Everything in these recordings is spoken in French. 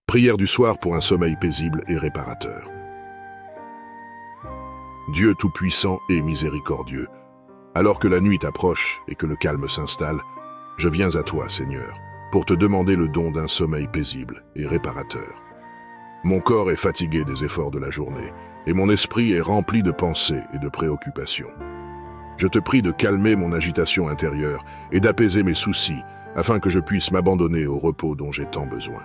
Prière du soir pour un sommeil paisible et réparateur. Dieu Tout-Puissant et Miséricordieux, alors que la nuit approche et que le calme s'installe, je viens à toi, Seigneur, pour te demander le don d'un sommeil paisible et réparateur. Mon corps est fatigué des efforts de la journée, et mon esprit est rempli de pensées et de préoccupations. Je te prie de calmer mon agitation intérieure et d'apaiser mes soucis, afin que je puisse m'abandonner au repos dont j'ai tant besoin.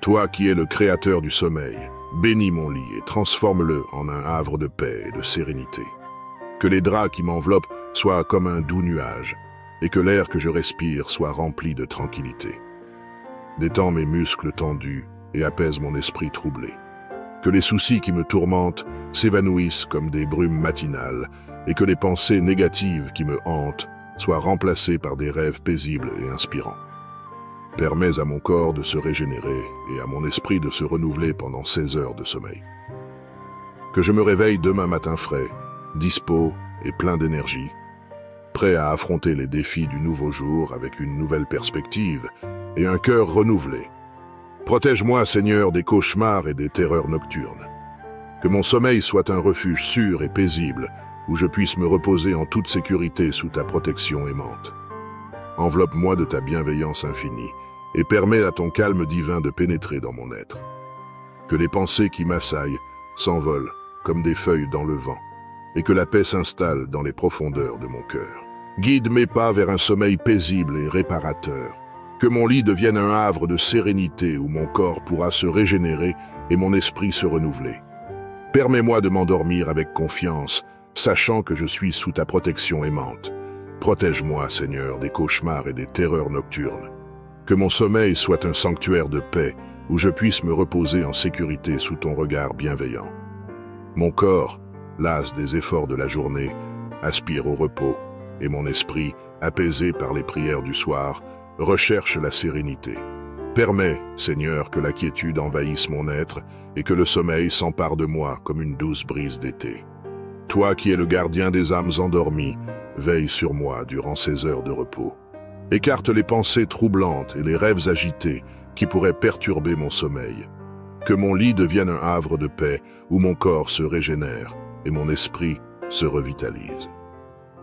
Toi qui es le créateur du sommeil, bénis mon lit et transforme-le en un havre de paix et de sérénité. Que les draps qui m'enveloppent soient comme un doux nuage, et que l'air que je respire soit rempli de tranquillité. Détends mes muscles tendus et apaise mon esprit troublé. Que les soucis qui me tourmentent s'évanouissent comme des brumes matinales, et que les pensées négatives qui me hantent soient remplacées par des rêves paisibles et inspirants. Permets à mon corps de se régénérer et à mon esprit de se renouveler pendant 16 heures de sommeil. Que je me réveille demain matin frais, dispos et plein d'énergie, prêt à affronter les défis du nouveau jour avec une nouvelle perspective et un cœur renouvelé. Protège-moi, Seigneur, des cauchemars et des terreurs nocturnes. Que mon sommeil soit un refuge sûr et paisible où je puisse me reposer en toute sécurité sous ta protection aimante. Enveloppe-moi de ta bienveillance infinie et permets à ton calme divin de pénétrer dans mon être. Que les pensées qui m'assaillent s'envolent comme des feuilles dans le vent et que la paix s'installe dans les profondeurs de mon cœur. Guide mes pas vers un sommeil paisible et réparateur. Que mon lit devienne un havre de sérénité où mon corps pourra se régénérer et mon esprit se renouveler. Permets-moi de m'endormir avec confiance, sachant que je suis sous ta protection aimante. Protège-moi, Seigneur, des cauchemars et des terreurs nocturnes. Que mon sommeil soit un sanctuaire de paix où je puisse me reposer en sécurité sous ton regard bienveillant. Mon corps, las des efforts de la journée, aspire au repos et mon esprit, apaisé par les prières du soir, recherche la sérénité. Permets, Seigneur, que la quiétude envahisse mon être et que le sommeil s'empare de moi comme une douce brise d'été. Toi qui es le gardien des âmes endormies, veille sur moi durant ces heures de repos. Écarte les pensées troublantes et les rêves agités qui pourraient perturber mon sommeil. Que mon lit devienne un havre de paix où mon corps se régénère et mon esprit se revitalise.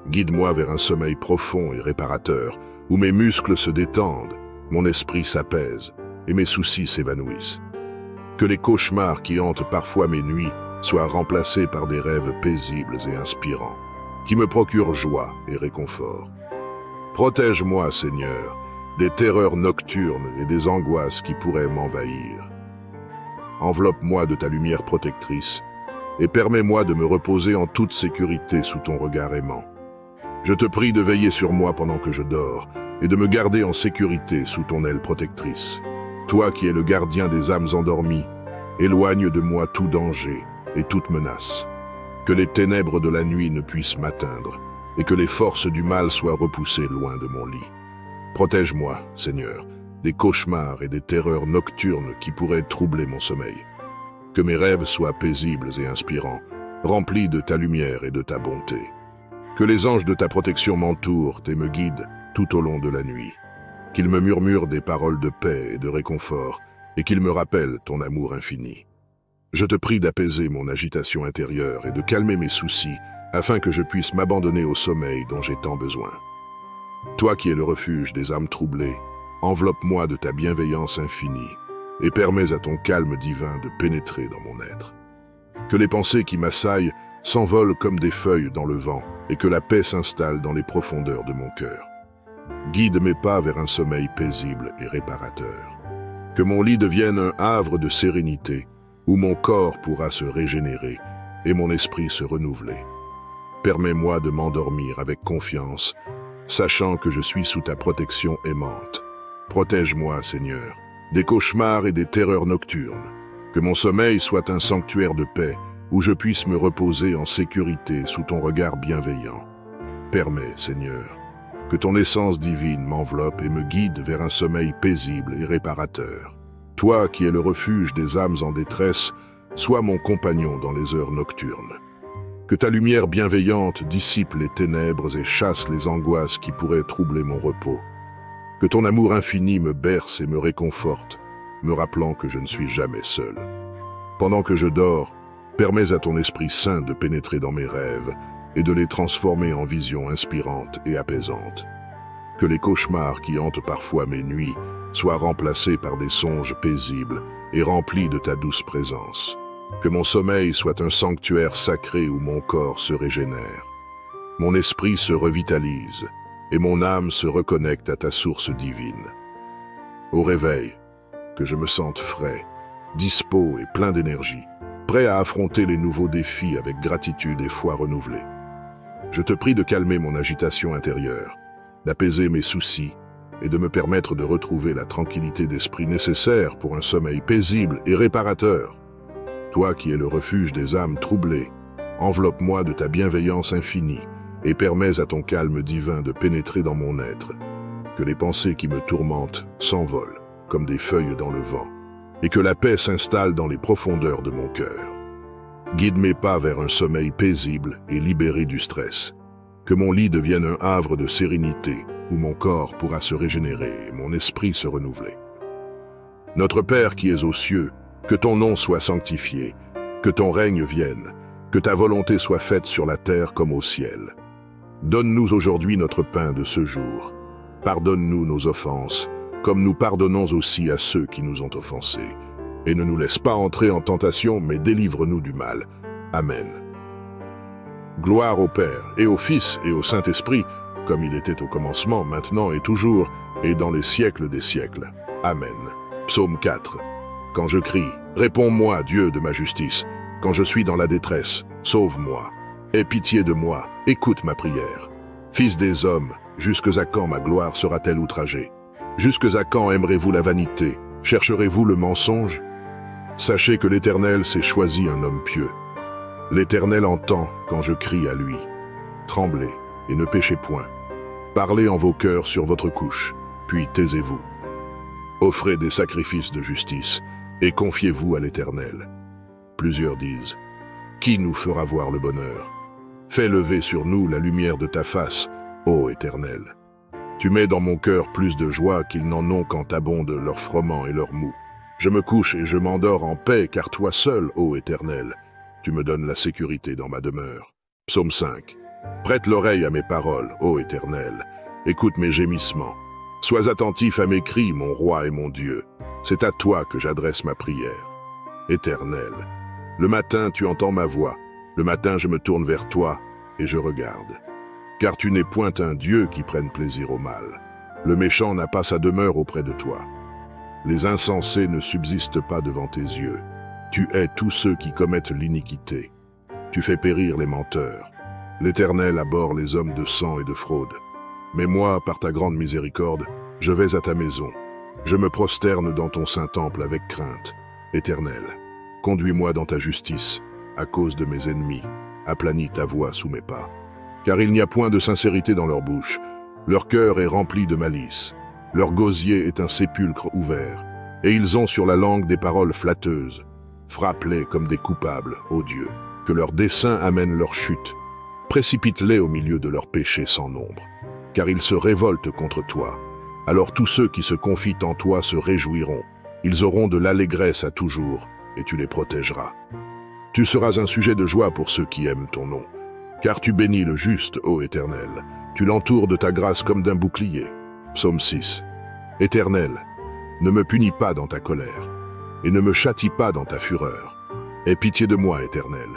Guide-moi vers un sommeil profond et réparateur où mes muscles se détendent, mon esprit s'apaise et mes soucis s'évanouissent. Que les cauchemars qui hantent parfois mes nuits soient remplacés par des rêves paisibles et inspirants, qui me procurent joie et réconfort. Protège-moi, Seigneur, des terreurs nocturnes et des angoisses qui pourraient m'envahir. Enveloppe-moi de ta lumière protectrice et permets-moi de me reposer en toute sécurité sous ton regard aimant. Je te prie de veiller sur moi pendant que je dors et de me garder en sécurité sous ton aile protectrice. Toi qui es le gardien des âmes endormies, éloigne de moi tout danger et toute menace. Que les ténèbres de la nuit ne puissent m'atteindre et que les forces du mal soient repoussées loin de mon lit. Protège-moi, Seigneur, des cauchemars et des terreurs nocturnes qui pourraient troubler mon sommeil. Que mes rêves soient paisibles et inspirants, remplis de ta lumière et de ta bonté. Que les anges de ta protection m'entourent et me guident tout au long de la nuit. Qu'ils me murmurent des paroles de paix et de réconfort et qu'ils me rappellent ton amour infini. Je te prie d'apaiser mon agitation intérieure et de calmer mes soucis afin que je puisse m'abandonner au sommeil dont j'ai tant besoin. Toi qui es le refuge des âmes troublées, enveloppe-moi de ta bienveillance infinie et permets à ton calme divin de pénétrer dans mon être. Que les pensées qui m'assaillent s'envolent comme des feuilles dans le vent et que la paix s'installe dans les profondeurs de mon cœur. Guide mes pas vers un sommeil paisible et réparateur. Que mon lit devienne un havre de sérénité où mon corps pourra se régénérer et mon esprit se renouveler. Permets-moi de m'endormir avec confiance, sachant que je suis sous ta protection aimante. Protège-moi, Seigneur, des cauchemars et des terreurs nocturnes. Que mon sommeil soit un sanctuaire de paix où je puisse me reposer en sécurité sous ton regard bienveillant. Permets, Seigneur, que ton essence divine m'enveloppe et me guide vers un sommeil paisible et réparateur. Toi qui es le refuge des âmes en détresse, sois mon compagnon dans les heures nocturnes. Que ta lumière bienveillante dissipe les ténèbres et chasse les angoisses qui pourraient troubler mon repos. Que ton amour infini me berce et me réconforte, me rappelant que je ne suis jamais seul. Pendant que je dors, permets à ton Esprit Saint de pénétrer dans mes rêves et de les transformer en visions inspirantes et apaisantes. Que les cauchemars qui hantent parfois mes nuits soient remplacés par des songes paisibles et remplis de ta douce présence. Que mon sommeil soit un sanctuaire sacré où mon corps se régénère. Mon esprit se revitalise et mon âme se reconnecte à ta source divine. Au réveil, que je me sente frais, dispo et plein d'énergie, prêt à affronter les nouveaux défis avec gratitude et foi renouvelée. Je te prie de calmer mon agitation intérieure, d'apaiser mes soucis et de me permettre de retrouver la tranquillité d'esprit nécessaire pour un sommeil paisible et réparateur. Toi qui es le refuge des âmes troublées, enveloppe-moi de ta bienveillance infinie et permets à ton calme divin de pénétrer dans mon être. Que les pensées qui me tourmentent s'envolent comme des feuilles dans le vent et que la paix s'installe dans les profondeurs de mon cœur. Guide mes pas vers un sommeil paisible et libéré du stress. Que mon lit devienne un havre de sérénité où mon corps pourra se régénérer et mon esprit se renouveler. Notre Père qui es aux cieux, que ton nom soit sanctifié, que ton règne vienne, que ta volonté soit faite sur la terre comme au ciel. Donne-nous aujourd'hui notre pain de ce jour. Pardonne-nous nos offenses, comme nous pardonnons aussi à ceux qui nous ont offensés. Et ne nous laisse pas entrer en tentation, mais délivre-nous du mal. Amen. Gloire au Père, et au Fils, et au Saint-Esprit, comme il était au commencement, maintenant et toujours, et dans les siècles des siècles. Amen. Psaume 4. Quand je crie, réponds-moi, Dieu de ma justice. Quand je suis dans la détresse, sauve-moi. Aie pitié de moi, écoute ma prière. Fils des hommes, jusque à quand ma gloire sera-t-elle outragée? Jusque à quand aimerez-vous la vanité? Chercherez-vous le mensonge? Sachez que l'Éternel s'est choisi un homme pieux. L'Éternel entend quand je crie à lui. Tremblez et ne péchez point. Parlez en vos cœurs sur votre couche, puis taisez-vous. Offrez des sacrifices de justice et confiez-vous à l'Éternel. Plusieurs disent, qui nous fera voir le bonheur? Fais lever sur nous la lumière de ta face, ô Éternel. Tu mets dans mon cœur plus de joie qu'ils n'en ont quand abondent leurs froment et leurs mou. Je me couche et je m'endors en paix, car toi seul, ô Éternel, tu me donnes la sécurité dans ma demeure. Psaume 5. Prête l'oreille à mes paroles, ô Éternel. Écoute mes gémissements. Sois attentif à mes cris, mon roi et mon Dieu. C'est à toi que j'adresse ma prière. Éternel, le matin tu entends ma voix. Le matin je me tourne vers toi et je regarde. Car tu n'es point un Dieu qui prenne plaisir au mal. Le méchant n'a pas sa demeure auprès de toi. Les insensés ne subsistent pas devant tes yeux. Tu hais tous ceux qui commettent l'iniquité. Tu fais périr les menteurs. L'Éternel abhorre les hommes de sang et de fraude. Mais moi, par ta grande miséricorde, je vais à ta maison. Je me prosterne dans ton saint temple avec crainte. Éternel, conduis-moi dans ta justice, à cause de mes ennemis. Aplanis ta voix sous mes pas. Car il n'y a point de sincérité dans leur bouche. Leur cœur est rempli de malice. Leur gosier est un sépulcre ouvert. Et ils ont sur la langue des paroles flatteuses. Frappe-les comme des coupables, ô Dieu. Que leurs desseins amènent leur chute. Précipite-les au milieu de leurs péchés sans nombre. Car ils se révoltent contre toi. Alors tous ceux qui se confient en toi se réjouiront. Ils auront de l'allégresse à toujours, et tu les protégeras. Tu seras un sujet de joie pour ceux qui aiment ton nom. Car tu bénis le juste, ô Éternel. Tu l'entoures de ta grâce comme d'un bouclier. Psaume 6. Éternel, ne me punis pas dans ta colère, et ne me châtie pas dans ta fureur. Aie pitié de moi, Éternel,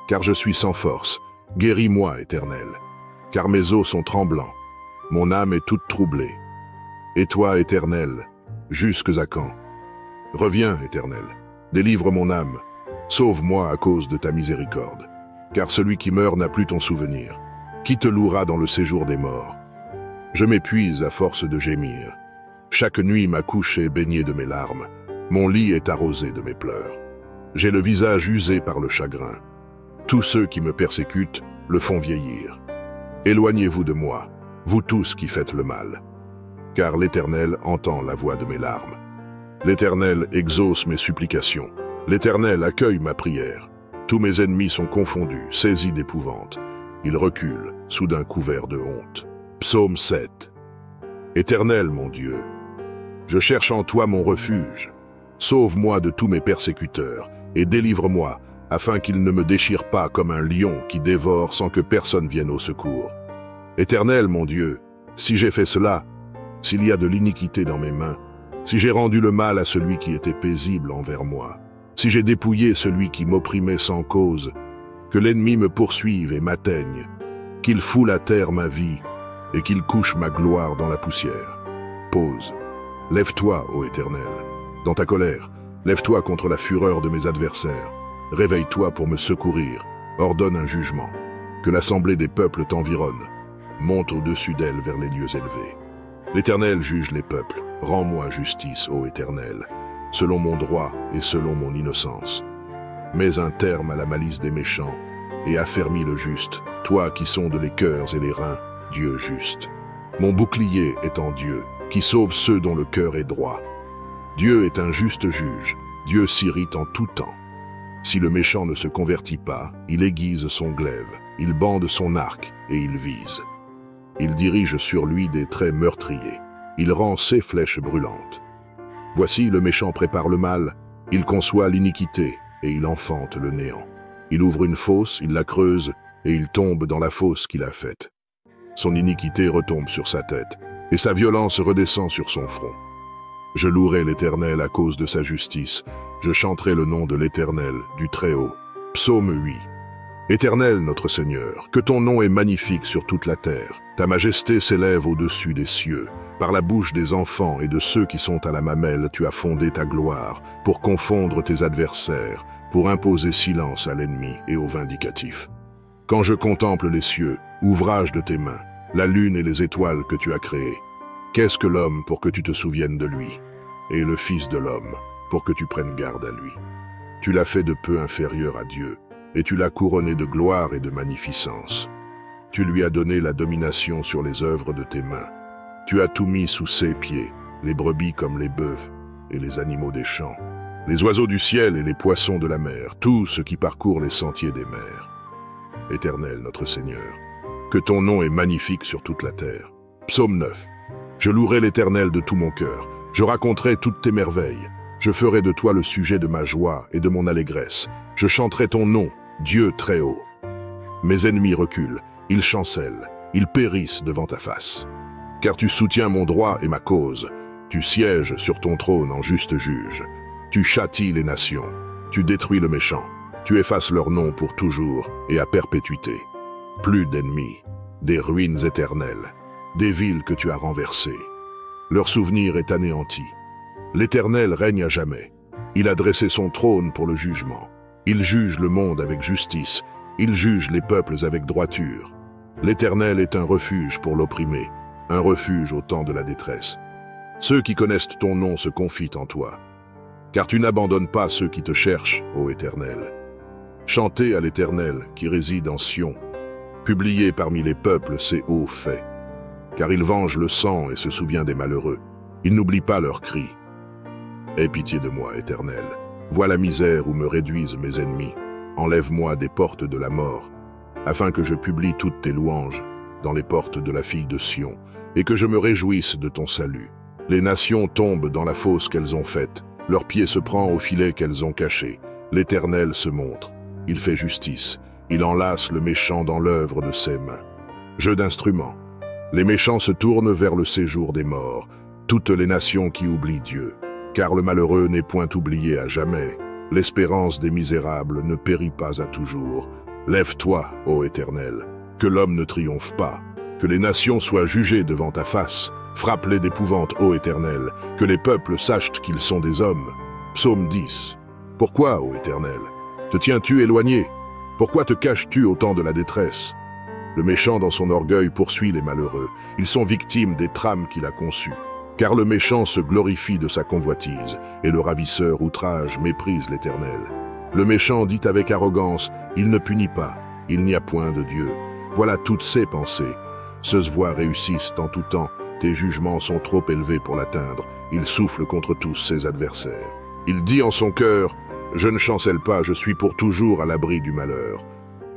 car je suis sans force. Guéris-moi, Éternel, car mes os sont tremblants. Mon âme est toute troublée. Et toi, Éternel, jusques à quand? Reviens, Éternel, délivre mon âme. Sauve-moi à cause de ta miséricorde. Car celui qui meurt n'a plus ton souvenir. Qui te louera dans le séjour des morts? Je m'épuise à force de gémir. Chaque nuit ma couche est baignée de mes larmes. Mon lit est arrosé de mes pleurs. J'ai le visage usé par le chagrin. Tous ceux qui me persécutent le font vieillir. Éloignez-vous de moi, vous tous qui faites le mal. Car l'Éternel entend la voix de mes larmes. L'Éternel exauce mes supplications. L'Éternel accueille ma prière. Tous mes ennemis sont confondus, saisis d'épouvante. Ils reculent, soudain couverts de honte. Psaume 7. Éternel, mon Dieu, je cherche en toi mon refuge. Sauve-moi de tous mes persécuteurs, et délivre-moi, afin qu'ils ne me déchirent pas comme un lion qui dévore sans que personne vienne au secours. Éternel, mon Dieu, si j'ai fait cela, s'il y a de l'iniquité dans mes mains, si j'ai rendu le mal à celui qui était paisible envers moi, si j'ai dépouillé celui qui m'opprimait sans cause, que l'ennemi me poursuive et m'atteigne, qu'il foule à terre ma vie et qu'il couche ma gloire dans la poussière. Pause. Lève-toi, ô Éternel. Dans ta colère, lève-toi contre la fureur de mes adversaires. Réveille-toi pour me secourir. Ordonne un jugement. Que l'assemblée des peuples t'environne. Monte au-dessus d'elle vers les lieux élevés. L'Éternel juge les peuples. Rends-moi justice, ô Éternel, selon mon droit et selon mon innocence. Mets un terme à la malice des méchants et affermis le juste, toi qui sondes les cœurs et les reins, Dieu juste. Mon bouclier est en Dieu, qui sauve ceux dont le cœur est droit. Dieu est un juste juge, Dieu s'irrite en tout temps. Si le méchant ne se convertit pas, il aiguise son glaive, il bande son arc et il vise. Il dirige sur lui des traits meurtriers, il rend ses flèches brûlantes. Voici le méchant prépare le mal, il conçoit l'iniquité et il enfante le néant. Il ouvre une fosse, il la creuse et il tombe dans la fosse qu'il a faite. Son iniquité retombe sur sa tête et sa violence redescend sur son front. Je louerai l'Éternel à cause de sa justice. Je chanterai le nom de l'Éternel, du Très-Haut. Psaume 8. Éternel, notre Seigneur, que ton nom est magnifique sur toute la terre. Ta majesté s'élève au-dessus des cieux. Par la bouche des enfants et de ceux qui sont à la mamelle, tu as fondé ta gloire, pour confondre tes adversaires, pour imposer silence à l'ennemi et au vindicatif. Quand je contemple les cieux, ouvrage de tes mains, la lune et les étoiles que tu as créées, qu'est-ce que l'homme pour que tu te souviennes de lui, et le Fils de l'homme pour que tu prennes garde à lui? Tu l'as fait de peu inférieur à Dieu, et tu l'as couronné de gloire et de magnificence. Tu lui as donné la domination sur les œuvres de tes mains. Tu as tout mis sous ses pieds, les brebis comme les bœufs, et les animaux des champs, les oiseaux du ciel et les poissons de la mer, tout ce qui parcourt les sentiers des mers. Éternel, notre Seigneur, que ton nom est magnifique sur toute la terre. Psaume 9. Je louerai l'Éternel de tout mon cœur. Je raconterai toutes tes merveilles. Je ferai de toi le sujet de ma joie et de mon allégresse. Je chanterai ton nom, Dieu très haut. Mes ennemis reculent, ils chancellent, ils périssent devant ta face. Car tu soutiens mon droit et ma cause. Tu sièges sur ton trône en juste juge. Tu châties les nations. Tu détruis le méchant. Tu effaces leur nom pour toujours et à perpétuité. Plus d'ennemis, des ruines éternelles, des villes que tu as renversées. Leur souvenir est anéanti. L'Éternel règne à jamais. Il a dressé son trône pour le jugement. Il juge le monde avec justice. Il juge les peuples avec droiture. L'Éternel est un refuge pour l'opprimé, un refuge au temps de la détresse. Ceux qui connaissent ton nom se confient en toi, car tu n'abandonnes pas ceux qui te cherchent, ô Éternel. Chantez à l'Éternel qui réside en Sion. Publiez parmi les peuples ses hauts faits. Car il venge le sang et se souvient des malheureux. Il n'oublie pas leurs cris. Aie pitié de moi, Éternel. Vois la misère où me réduisent mes ennemis. Enlève-moi des portes de la mort, afin que je publie toutes tes louanges dans les portes de la fille de Sion, et que je me réjouisse de ton salut. Les nations tombent dans la fosse qu'elles ont faite. Leur pied se prend au filet qu'elles ont caché. L'Éternel se montre. Il fait justice. Il enlace le méchant dans l'œuvre de ses mains. Jeu d'instruments. Les méchants se tournent vers le séjour des morts, toutes les nations qui oublient Dieu. Car le malheureux n'est point oublié à jamais. L'espérance des misérables ne périt pas à toujours. Lève-toi, ô Éternel, que l'homme ne triomphe pas. Que les nations soient jugées devant ta face. Frappe-les d'épouvante, ô Éternel, que les peuples sachent qu'ils sont des hommes. Psaume 10. Pourquoi, ô Éternel, te tiens-tu éloigné? Pourquoi te caches-tu au temps de la détresse? Le méchant dans son orgueil poursuit les malheureux. Ils sont victimes des trames qu'il a conçues. Car le méchant se glorifie de sa convoitise, et le ravisseur outrage méprise l'Éternel. Le méchant dit avec arrogance, il ne punit pas, il n'y a point de Dieu. Voilà toutes ses pensées. Ceux voix réussissent en tout temps, tes jugements sont trop élevés pour l'atteindre. Il souffle contre tous ses adversaires. Il dit en son cœur, je ne chancelle pas, je suis pour toujours à l'abri du malheur.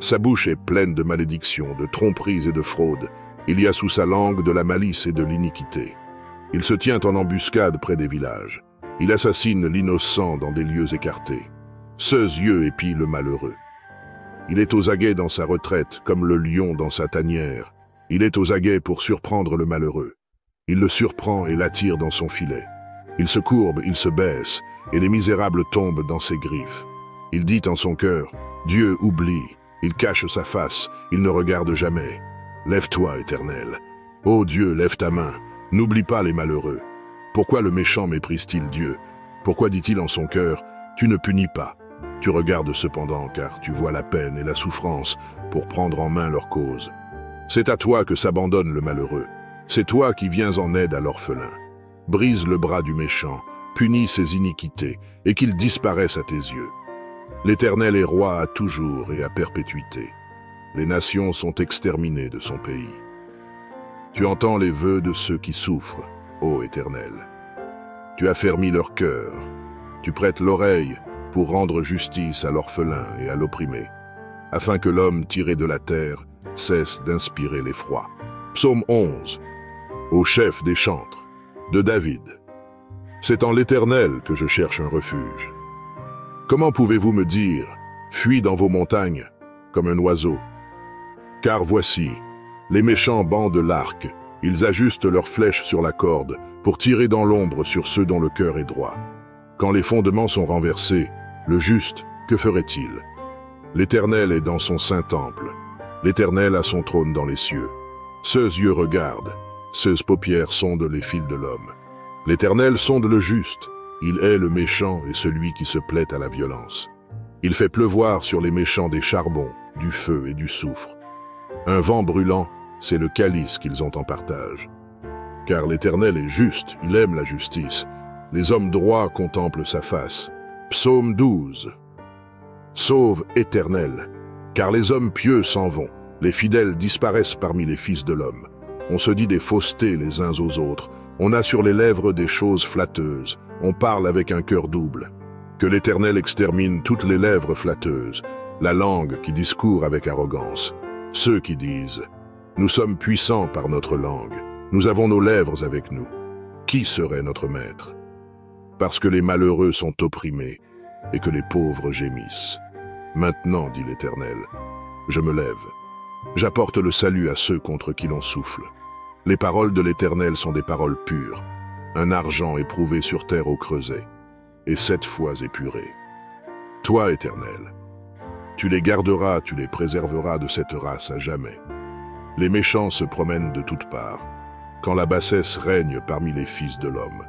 Sa bouche est pleine de malédictions, de tromperies et de fraudes. Il y a sous sa langue de la malice et de l'iniquité. Il se tient en embuscade près des villages. Il assassine l'innocent dans des lieux écartés. Ceux yeux épient le malheureux. Il est aux aguets dans sa retraite, comme le lion dans sa tanière. Il est aux aguets pour surprendre le malheureux. Il le surprend et l'attire dans son filet. Il se courbe, il se baisse, et les misérables tombent dans ses griffes. Il dit en son cœur, « Dieu oublie ». Il cache sa face, il ne regarde jamais. Lève-toi, Éternel. Ô Dieu, lève ta main. N'oublie pas les malheureux. Pourquoi le méchant méprise-t-il Dieu? Pourquoi dit-il en son cœur, « Tu ne punis pas ». Tu regardes cependant, car tu vois la peine et la souffrance pour prendre en main leur cause. C'est à toi que s'abandonne le malheureux. C'est toi qui viens en aide à l'orphelin. Brise le bras du méchant, punis ses iniquités, et qu'il disparaisse à tes yeux. L'Éternel est roi à toujours et à perpétuité. Les nations sont exterminées de son pays. Tu entends les vœux de ceux qui souffrent, ô Éternel. Tu affermis leur cœur. Tu prêtes l'oreille pour rendre justice à l'orphelin et à l'opprimé, afin que l'homme tiré de la terre cesse d'inspirer l'effroi. Psaume 11, au chef des chantres, de David. C'est en l'Éternel que je cherche un refuge. Comment pouvez-vous me dire, fuis dans vos montagnes, comme un oiseau? Car voici, les méchants bandent l'arc, ils ajustent leurs flèches sur la corde, pour tirer dans l'ombre sur ceux dont le cœur est droit. Quand les fondements sont renversés, le juste, que ferait-il? L'Éternel est dans son saint temple, l'Éternel a son trône dans les cieux. Ceux yeux regardent, ceux paupières sondent les fils de l'homme. L'Éternel sonde le juste, il hait le méchant et celui qui se plaît à la violence. Il fait pleuvoir sur les méchants des charbons, du feu et du soufre. Un vent brûlant, c'est le calice qu'ils ont en partage. Car l'Éternel est juste, il aime la justice. Les hommes droits contemplent sa face. Psaume 12. Sauve, Éternel, car les hommes pieux s'en vont, les fidèles disparaissent parmi les fils de l'homme. On se dit des faussetés les uns aux autres, on a sur les lèvres des choses flatteuses, on parle avec un cœur double. Que l'Éternel extermine toutes les lèvres flatteuses, la langue qui discourt avec arrogance. Ceux qui disent « Nous sommes puissants par notre langue, nous avons nos lèvres avec nous. Qui serait notre maître ?» Parce que les malheureux sont opprimés et que les pauvres gémissent. Maintenant, dit l'Éternel, je me lève. J'apporte le salut à ceux contre qui l'on souffle. Les paroles de l'Éternel sont des paroles pures, un argent éprouvé sur terre au creuset, et 7 fois épuré. Toi, Éternel, tu les garderas, tu les préserveras de cette race à jamais. Les méchants se promènent de toutes parts, quand la bassesse règne parmi les fils de l'homme.